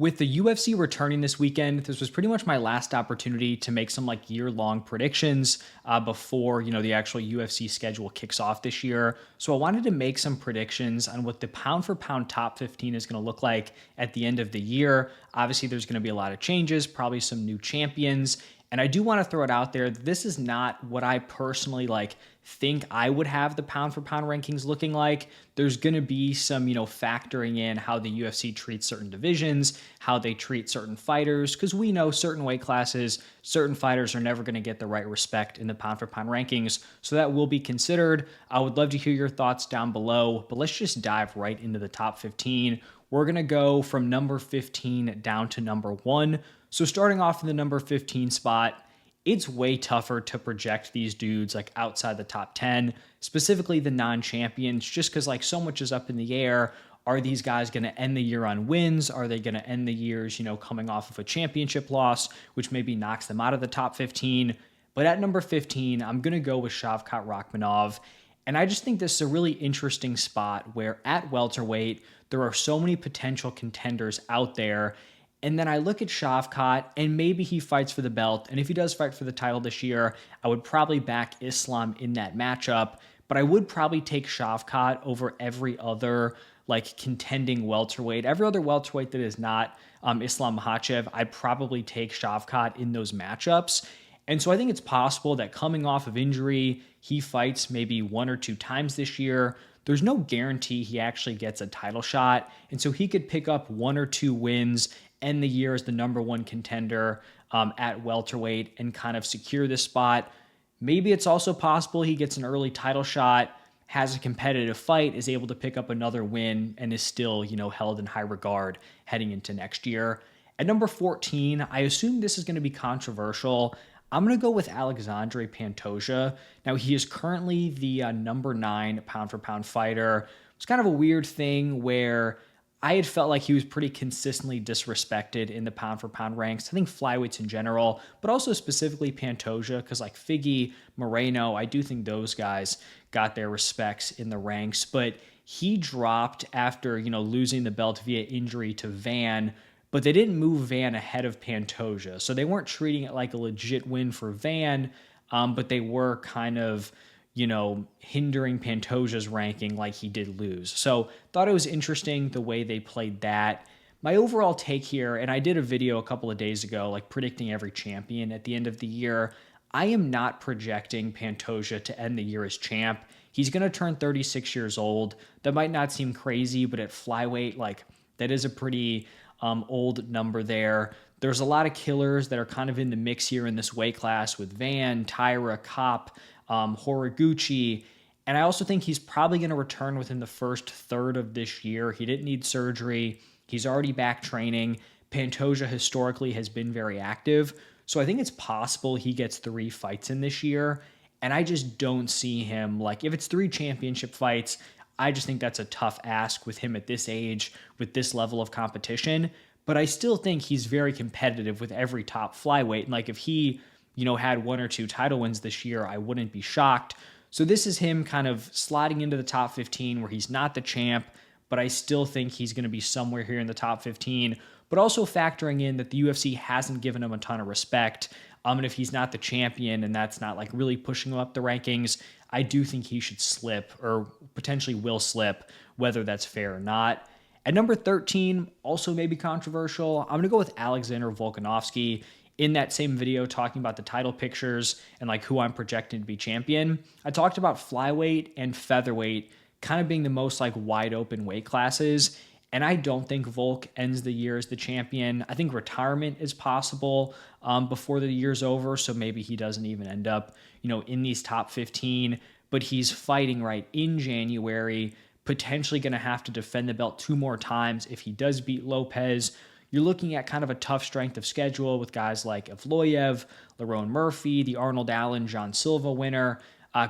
With the UFC returning this weekend, this was pretty much my last opportunity to make some like year-long predictions before the actual UFC schedule kicks off this year. So I wanted to make some predictions on what the pound-for-pound top 15 is going to look like at the end of the year. Obviously, there's going to be a lot of changes, probably some new champions, and I do want to throw it out there. This is not what I personally think I would have the pound for pound rankings looking like. There's going to be some, factoring in how the UFC treats certain divisions, how they treat certain fighters, because we know certain weight classes, certain fighters are never going to get the right respect in the pound for pound rankings. So that will be considered. I would love to hear your thoughts down below, but let's just dive right into the top 15. We're going to go from number 15 down to number 1. So starting off in the number 15 spot, it's way tougher to project these dudes outside the top 10, specifically the non-champions, just because so much is up in the air. Are these guys going to end the year on wins? Are they going to end the years, coming off of a championship loss, which maybe knocks them out of the top 15? But at number 15, I'm going to go with Shavkat Rakhmonov. And I just think this is a really interesting spot where at welterweight, there are so many potential contenders out there. And then I look at Shavkat, and maybe he fights for the belt. And if he does fight for the title this year, I would probably back Islam in that matchup. But I would probably take Shavkat over every other contending welterweight. Every other welterweight that is not Islam Makhachev, I'd probably take Shavkat in those matchups. And so I think it's possible that coming off of injury, he fights maybe 1 or 2 times this year. There's no guarantee he actually gets a title shot. And so he could pick up 1 or 2 wins, end the year as the number 1 contender at welterweight, and kind of secure this spot. Maybe it's also possible he gets an early title shot, has a competitive fight, is able to pick up another win, and is still, held in high regard heading into next year. At number 14, I assume this is going to be controversial. I'm going to go with Alexandre Pantoja. Now, he is currently the number 9 pound-for-pound fighter. It's kind of a weird thing where I had felt like he was pretty consistently disrespected in the pound-for-pound ranks. I think flyweights in general, but also specifically Pantoja, because Figgy, Moreno, I do think those guys got their respects in the ranks. But he dropped after, losing the belt via injury to Van, but they didn't move Van ahead of Pantoja. So they weren't treating it like a legit win for Van, but they were kind of hindering Pantoja's ranking like he did lose. So thought it was interesting the way they played that. My overall take here, and I did a video a couple of days ago, predicting every champion at the end of the year. I am not projecting Pantoja to end the year as champ. He's going to turn 36 years old. That might not seem crazy, but at flyweight, that is a pretty old number there. There's a lot of killers that are kind of in the mix here in this weight class with Van, Taira, Kopp, Horiguchi. And I also think he's probably going to return within the first third of this year. He didn't need surgery. He's already back training. Pantoja historically has been very active. So I think it's possible he gets 3 fights in this year. And I just don't see him, if it's 3 championship fights, I just think that's a tough ask with him at this age, with this level of competition. But I still think he's very competitive with every top flyweight. And if he had 1 or 2 title wins this year, I wouldn't be shocked. So this is him kind of sliding into the top 15 where he's not the champ, but I still think he's going to be somewhere here in the top 15, but also factoring in that the UFC hasn't given him a ton of respect. And if he's not the champion and that's not really pushing him up the rankings, I do think he should slip, or potentially will slip, whether that's fair or not. At number 13, also maybe controversial, I'm going to go with Alexander Volkanovski. In that same video talking about the title pictures and who I'm projecting to be champion, I talked about flyweight and featherweight kind of being the most wide open weight classes. And I don't think Volk ends the year as the champion. I think retirement is possible before the year's over. So maybe he doesn't even end up, in these top 15, but he's fighting right in January, potentially going to have to defend the belt 2 more times if he does beat Lopez. You're looking at kind of a tough strength of schedule with guys like Evloev, Lerone Murphy, the Arnold Allen, John Silva winner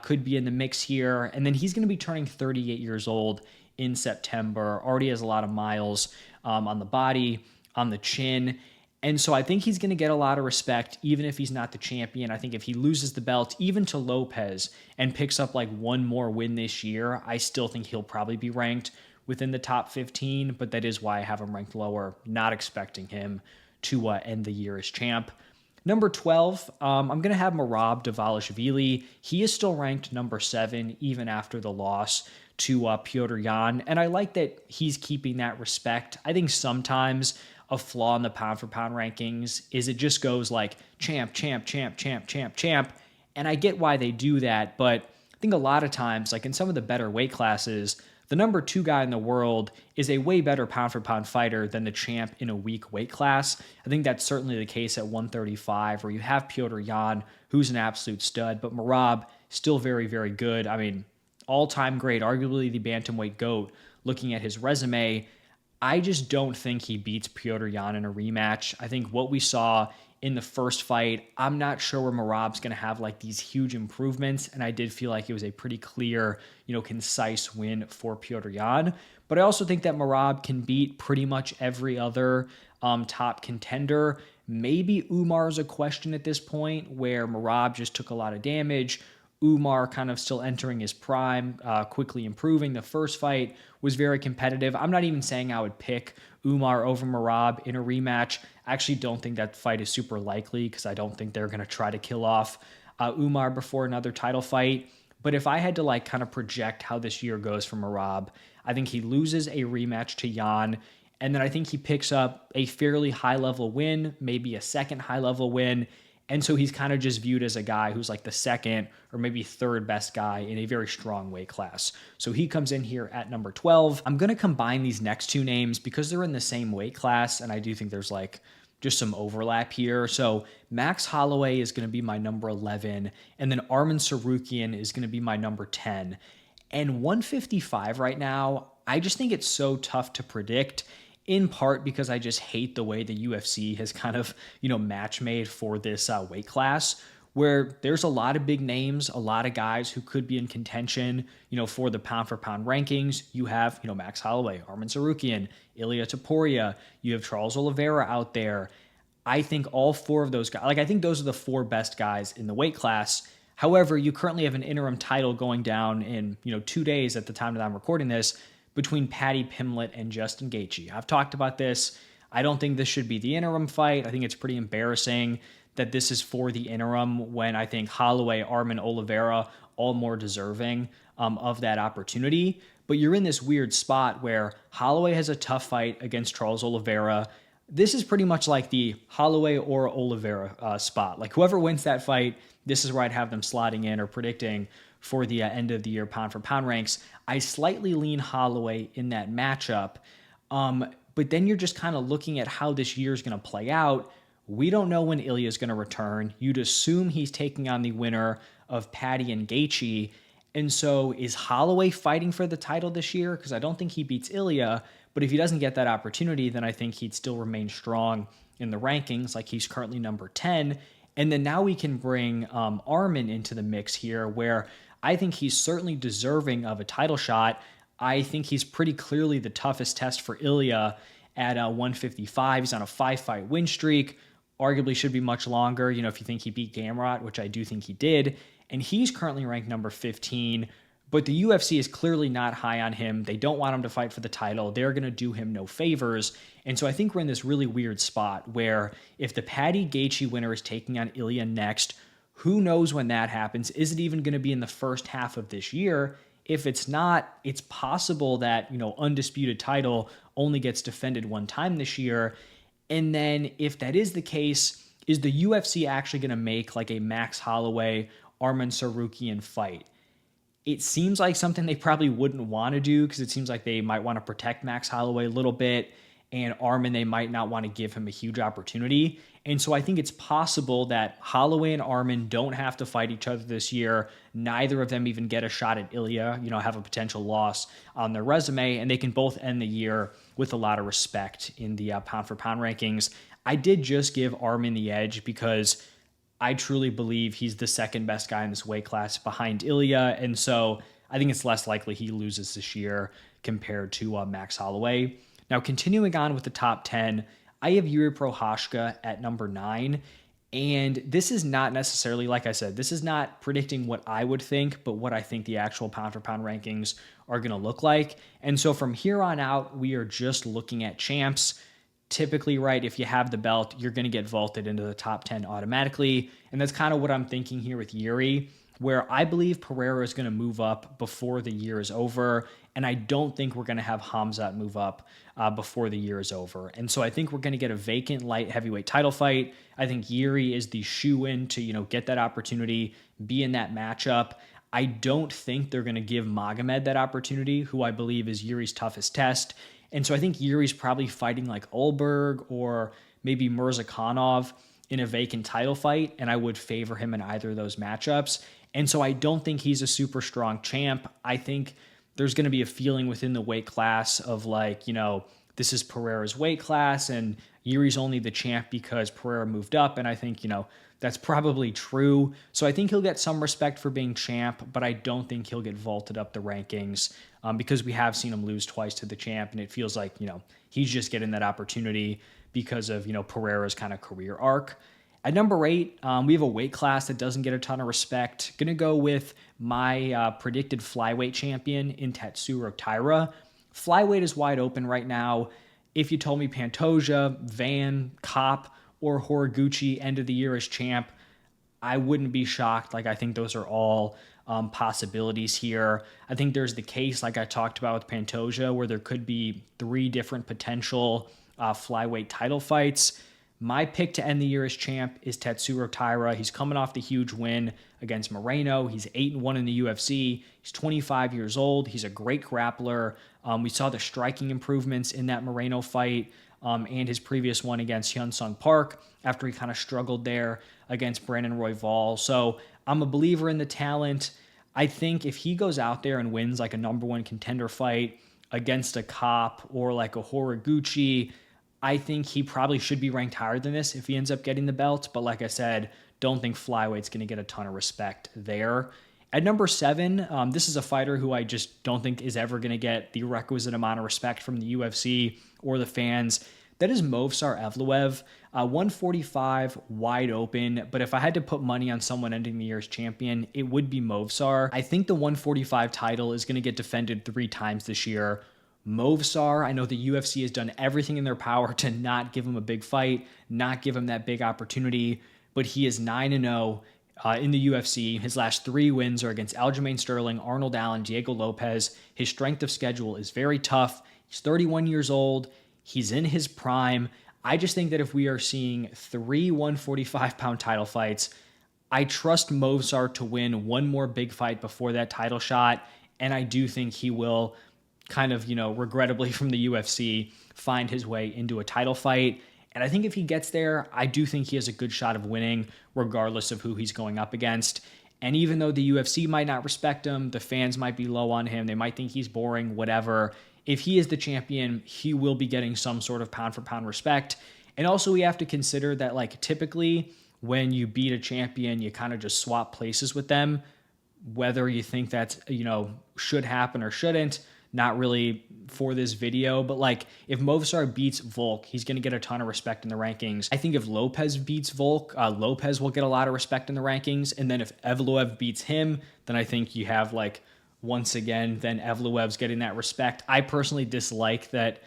could be in the mix here. And then he's going to be turning 38 years old in September. Already has a lot of miles on the body, on the chin. And so I think he's going to get a lot of respect, even if he's not the champion. I think if he loses the belt, even to Lopez, and picks up 1 more win this year, I still think he'll probably be ranked within the top 15, but that is why I have him ranked lower, not expecting him to end the year as champ. Number 12, I'm going to have Merab Dvalishvili. He is still ranked number 7, even after the loss to Petr Yan. And I like that he's keeping that respect. I think sometimes a flaw in the pound for pound rankings is it just goes like champ, champ, champ, champ, champ, champ. And I get why they do that. But I think a lot of times, like in some of the better weight classes, the number 2 guy in the world is a way better pound for pound fighter than the champ in a weak weight class. I think that's certainly the case at 135, where you have Petr Yan, who's an absolute stud, but Merab still very, very good. I mean, all-time great, arguably the bantamweight GOAT. Looking at his resume, I just don't think he beats Petr Yan in a rematch. I think what we saw in the first fight, I'm not sure where Merab's going to have like these huge improvements. And I did feel like it was a pretty clear, concise win for Petr Yan. But I also think that Merab can beat pretty much every other top contender. Maybe Umar's a question at this point, where Merab just took a lot of damage. Umar kind of still entering his prime, quickly improving. The first fight was very competitive. I'm not even saying I would pick Umar over Merab in a rematch. I actually don't think that fight is super likely because I don't think they're going to try to kill off Umar before another title fight. But if I had to like kind of project how this year goes for Merab, I think he loses a rematch to Yan. And then I think he picks up a fairly high-level win, maybe a second high-level win. And so he's kind of just viewed as a guy who's like the second or maybe third best guy in a very strong weight class. So he comes in here at number 12. I'm going to combine these next 2 names because they're in the same weight class. And I do think there's like just some overlap here. So Max Holloway is going to be my number 11. And then Arman Tsarukyan is going to be my number 10. And 155 right now, I just think it's so tough to predict, in part because I just hate the way the UFC has kind of, match made for this weight class, where there's a lot of big names, a lot of guys who could be in contention, for the pound for pound rankings. You have, Max Holloway, Arman Tsarukyan, Ilia Topuria, you have Charles Oliveira out there. I think all 4 of those guys, I think those are the 4 best guys in the weight class. However, you currently have an interim title going down in, 2 days at the time that I'm recording this, between Paddy Pimblett and Justin Gaethje. I've talked about this. I don't think this should be the interim fight. I think it's pretty embarrassing that this is for the interim when I think Holloway, Arman, Oliveira, all more deserving of that opportunity. But you're in this weird spot where Holloway has a tough fight against Charles Oliveira. This is pretty much like the Holloway or Oliveira spot. Like whoever wins that fight, this is where I'd have them slotting in or predicting for the end of the year pound for pound ranks. I slightly lean Holloway in that matchup. But then you're just kind of looking at how this year is going to play out. We don't know when Ilia is going to return. You'd assume he's taking on the winner of Paddy and Gaethje. And so is Holloway fighting for the title this year? Because I don't think he beats Ilia. But if he doesn't get that opportunity, then I think he'd still remain strong in the rankings, like he's currently number 10. And then now we can bring Arman into the mix here, where I think he's certainly deserving of a title shot. I think he's pretty clearly the toughest test for Ilia at 155. He's on a 5-fight win streak. Arguably should be much longer, if you think he beat Gamrot, which I do think he did. And he's currently ranked number 15. But the UFC is clearly not high on him. They don't want him to fight for the title. They're going to do him no favors. And so I think we're in this really weird spot where if the Paddy Gaethje winner is taking on Ilia next, who knows when that happens? Is it even going to be in the first half of this year? If it's not, it's possible that, undisputed title only gets defended one time this year. And then if that is the case, is the UFC actually going to make like a Max Holloway, Arman Tsarukyan fight? It seems like something they probably wouldn't want to do because it seems like they might want to protect Max Holloway a little bit, and Arman, they might not want to give him a huge opportunity. And so I think it's possible that Holloway and Arman don't have to fight each other this year. Neither of them even get a shot at Ilia, have a potential loss on their resume, and they can both end the year with a lot of respect in the pound-for-pound rankings. I did just give Arman the edge because I truly believe he's the second best guy in this weight class behind Ilia, and so I think it's less likely he loses this year compared to Max Holloway. Now, continuing on with the top 10, I have Jiri Prochazka at number 9, And this is not necessarily, like I said, this is not predicting what I would think, but what I think the actual pound for pound rankings are going to look like. And so from here on out, we are just looking at champs. Typically, right, if you have the belt, you're going to get vaulted into the top 10 automatically. And that's kind of what I'm thinking here with Jiri, where I believe Pereira is going to move up before the year is over. And I don't think we're going to have Khamzat move up before the year is over. And so I think we're going to get a vacant light heavyweight title fight. I think Jiri is the shoe-in to, get that opportunity, be in that matchup. I don't think they're going to give Magomed that opportunity, who I believe is Yuri's toughest test. And so I think Yuri's probably fighting like Ulberg or maybe Mirzakhanov in a vacant title fight, and I would favor him in either of those matchups. And so I don't think he's a super strong champ. I think there's going to be a feeling within the weight class of like, this is Pereira's weight class and Yuri's only the champ because Pereira moved up. And I think, that's probably true. So I think he'll get some respect for being champ, but I don't think he'll get vaulted up the rankings because we have seen him lose twice to the champ. And it feels like, he's just getting that opportunity because of, Pereira's kind of career arc. At number 8, we have a weight class that doesn't get a ton of respect. Going to go with my predicted flyweight champion in Tatsuro Taira. Flyweight is wide open right now. If you told me Pantoja, Van, Kopp, or Horiguchi end of the year as champ, I wouldn't be shocked. Like, I think those are all possibilities here. I think there's the case, like I talked about with Pantoja, where there could be 3 different potential flyweight title fights. My pick to end the year as champ is Tatsuro Taira. He's coming off the huge win against Moreno. He's 8-1 in the UFC. He's 25 years old. He's a great grappler. We saw the striking improvements in that Moreno fight and his previous one against Hyun-Sung Park after he kind of struggled there against Brandon Royval. So I'm a believer in the talent. I think if he goes out there and wins like a number 1 contender fight against a Kopp or like a Horiguchi, I think he probably should be ranked higher than this if he ends up getting the belt. But like I said, don't think flyweight's going to get a ton of respect there. At number 7, this is a fighter who I just don't think is ever going to get the requisite amount of respect from the UFC or the fans. That is Movsar Evloev, 145, wide open. But if I had to put money on someone ending the year as champion, it would be Movsar. I think the 145 title is going to get defended 3 times this year. Movsar, I know the UFC has done everything in their power to not give him a big fight, not give him that big opportunity, but he is 9-0 in the UFC. His last 3 wins are against Aljamain Sterling, Arnold Allen, Diego Lopez. His strength of schedule is very tough. He's 31 years old. He's in his prime. I just think that if we are seeing 3 145-pound title fights, I trust Movsar to win one more big fight before that title shot, and I do think he will kind of, regrettably from the UFC, find his way into a title fight. And I think if he gets there, I do think he has a good shot of winning, regardless of who he's going up against. And even though the UFC might not respect him, the fans might be low on him, they might think he's boring, whatever. If he is the champion, he will be getting some sort of pound-for-pound respect. And also we have to consider that, like, typically when you beat a champion, you kind of just swap places with them. Whether you think that's, should happen or shouldn't, not really for this video, but like if Movsar beats Volk, he's going to get a ton of respect in the rankings. I think if Lopez beats Volk, Lopez will get a lot of respect in the rankings. And then if Evloev beats him, then I think you have like, once again, then Evloev's getting that respect. I personally dislike that,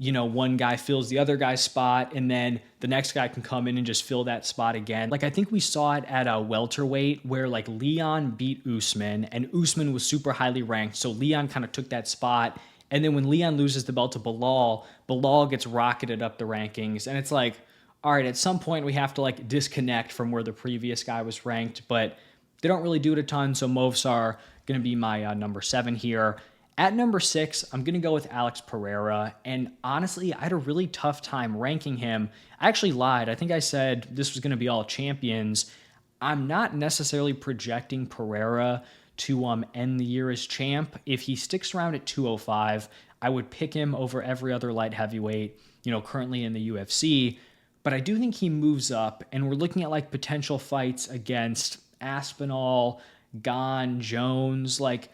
one guy fills the other guy's spot and then the next guy can come in and just fill that spot again. Like I think we saw it at a welterweight where like Leon beat Usman and Usman was super highly ranked. So Leon kind of took that spot. And then when Leon loses the belt to Bilal, Bilal gets rocketed up the rankings. And it's like, all right, at some point we have to like disconnect from where the previous guy was ranked, but they don't really do it a ton. So Movsar going to be my number 7 here. At number 6, I'm going to go with Alex Pereira, and honestly, I had a really tough time ranking him. I actually lied. I think I said this was going to be all champions. I'm not necessarily projecting Pereira to end the year as champ. If he sticks around at 205, I would pick him over every other light heavyweight, currently in the UFC. But I do think he moves up, and we're looking at like potential fights against Aspinall, Gane, Jones, like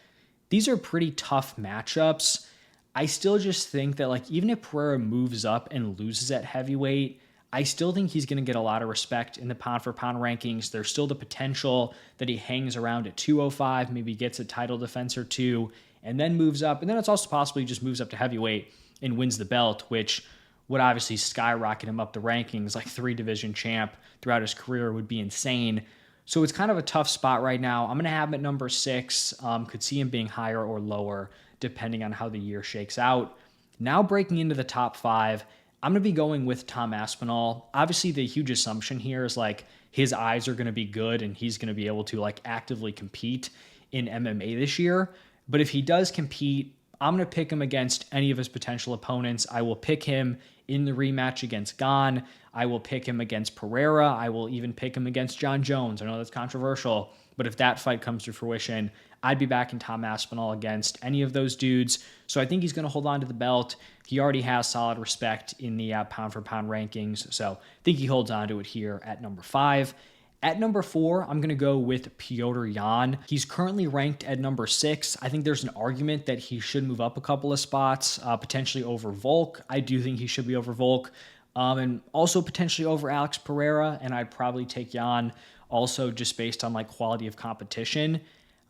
these are pretty tough matchups. I still just think that like even if Pereira moves up and loses at heavyweight, I still think he's going to get a lot of respect in the pound for pound rankings. There's still the potential that he hangs around at 205, maybe gets a title defense or two, and then moves up. And then it's also possible he just moves up to heavyweight and wins the belt, which would obviously skyrocket him up the rankings. Like 3-division champ throughout his career would be insane. So it's kind of a tough spot right now. I'm going to have him at number 6. Could see him being higher or lower depending on how the year shakes out. Now breaking into the top 5, I'm going to be going with Tom Aspinall. Obviously, the huge assumption here is like his eyes are going to be good and he's going to be able to like actively compete in MMA this year. But if he does compete, I'm going to pick him against any of his potential opponents. I will pick him in the rematch against Gane. I will pick him against Pereira. I will even pick him against John Jones. I know that's controversial, but if that fight comes to fruition, I'd be backing Tom Aspinall against any of those dudes. So I think he's going to hold on to the belt. He already has solid respect in the pound for pound rankings. So I think he holds on to it here at number 5. At number 4, I'm going to go with Petr Yan. He's currently ranked at number 6. I think there's an argument that he should move up a couple of spots, potentially over Volk. I do think he should be over Volk. And also potentially over Alex Pereira. And I'd probably take Yan also just based on like quality of competition.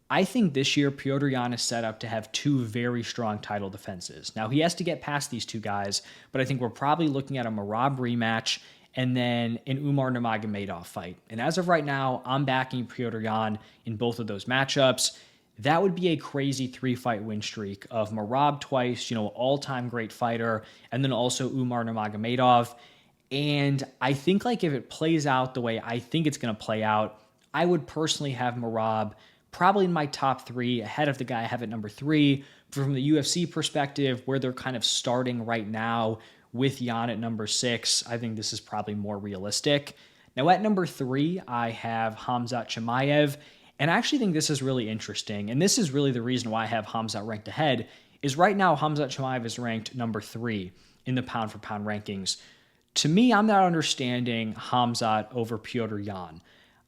I think this year Petr Yan is set up to have 2 very strong title defenses. Now he has to get past these 2 guys, but I think we're probably looking at a Merab rematch and then an Umar Nurmagomedov fight. And as of right now, I'm backing Petr Yan in both of those matchups. That would be a crazy 3-fight win streak of Merab twice, all-time great fighter, and then also Umar Nurmagomedov. And I think like if it plays out the way I think it's going to play out, I would personally have Merab probably in my top 3, ahead of the guy I have at number 3. From the UFC perspective, where they're kind of starting right now with Yan at number 6, I think this is probably more realistic. Now at number 3, I have Khamzat Chimaev, and I actually think this is really interesting, and this is really the reason why I have Khamzat ranked ahead, is right now Khamzat Chimaev is ranked number 3 in the pound for pound rankings. To me, I'm not understanding Khamzat over Petr Yan.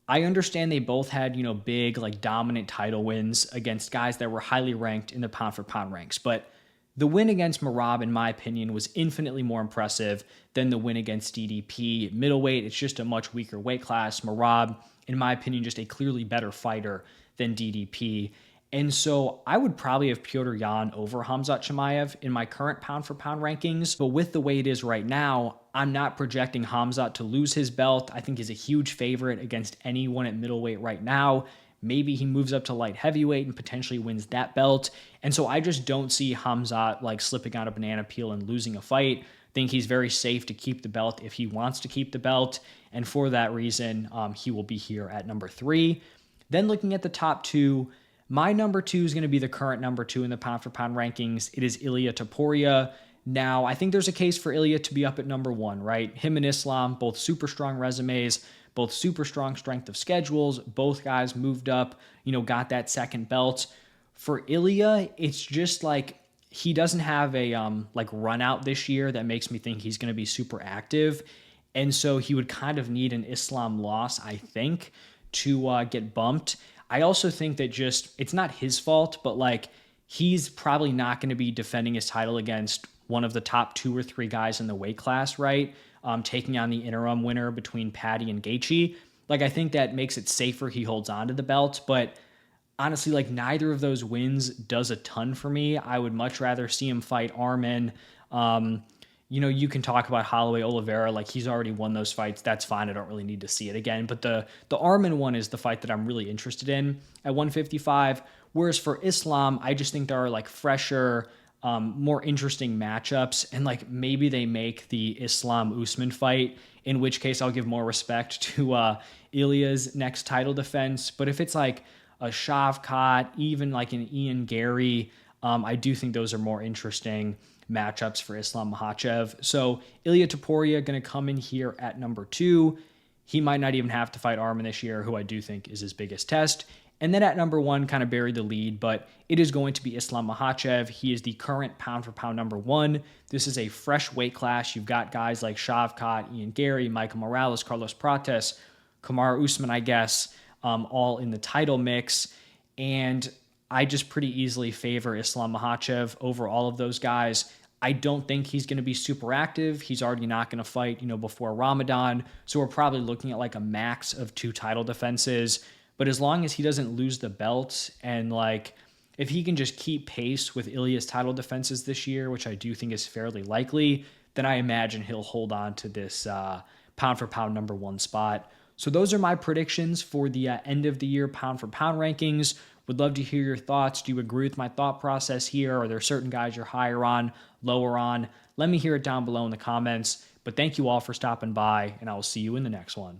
I understand they both had, big, like dominant title wins against guys that were highly ranked in the pound for pound ranks. But the win against Merab, in my opinion, was infinitely more impressive than the win against DDP. Middleweight, it's just a much weaker weight class. Merab, in my opinion, just a clearly better fighter than DDP. And so I would probably have Petr Yan over Khamzat Chimaev in my current pound for pound rankings. But with the way it is right now, I'm not projecting Khamzat to lose his belt. I think he's a huge favorite against anyone at middleweight right now. Maybe he moves up to light heavyweight and potentially wins that belt. And so I just don't see Khamzat like slipping on a banana peel and losing a fight. I think he's very safe to keep the belt if he wants to keep the belt. And for that reason, he will be here at number 3. Then looking at the top 2, my number 2 is going to be the current number 2 in the pound for pound rankings. It is Ilia Topuria. Now, I think there's a case for Ilia to be up at number 1, right? Him and Islam, both super strong resumes, both super strong strength of schedules. Both guys moved up, got that second belt. For Ilia, it's just like he doesn't have a run out this year that makes me think he's going to be super active. And so he would kind of need an Islam loss, I think, to get bumped. I also think that it's not his fault, but like he's probably not going to be defending his title against one of the top 2 or 3 guys in the weight class, right? Taking on the interim winner between Paddy and Gaethje. Like, I think that makes it safer he holds on to the belt, but honestly, like neither of those wins does a ton for me. I would much rather see him fight Arman. You can talk about Holloway, Oliveira, like he's already won those fights. That's fine. I don't really need to see it again. But the Arman one is the fight that I'm really interested in at 155. Whereas for Islam, I just think there are like fresher, more interesting matchups. And like maybe they make the Islam Usman fight, in which case I'll give more respect to Ilia's next title defense. But if it's like a Shavkat, even like an Ian Gary, I do think those are more interesting matchups for Islam Makhachev. So Ilia Topuria going to come in here at number 2. He might not even have to fight Arman this year, who I do think is his biggest test. And then at number 1, kind of buried the lead, but it is going to be Islam Makhachev. He is the current pound for pound number 1. This is a fresh weight class. You've got guys like Shavkat, Ian Gary, Michael Morales, Carlos Prates, Kamaru Usman, I guess, all in the title mix. And I just pretty easily favor Islam Makhachev over all of those guys. I don't think he's going to be super active. He's already not going to fight, before Ramadan. So we're probably looking at like a max of 2 title defenses. But as long as he doesn't lose the belt and like if he can just keep pace with Ilya's title defenses this year, which I do think is fairly likely, then I imagine he'll hold on to this pound for pound number 1 spot. So those are my predictions for the end of the year pound for pound rankings. Would love to hear your thoughts. Do you agree with my thought process here? Are there certain guys you're higher on, lower on? Let me hear it down below in the comments. But thank you all for stopping by, and I will see you in the next one.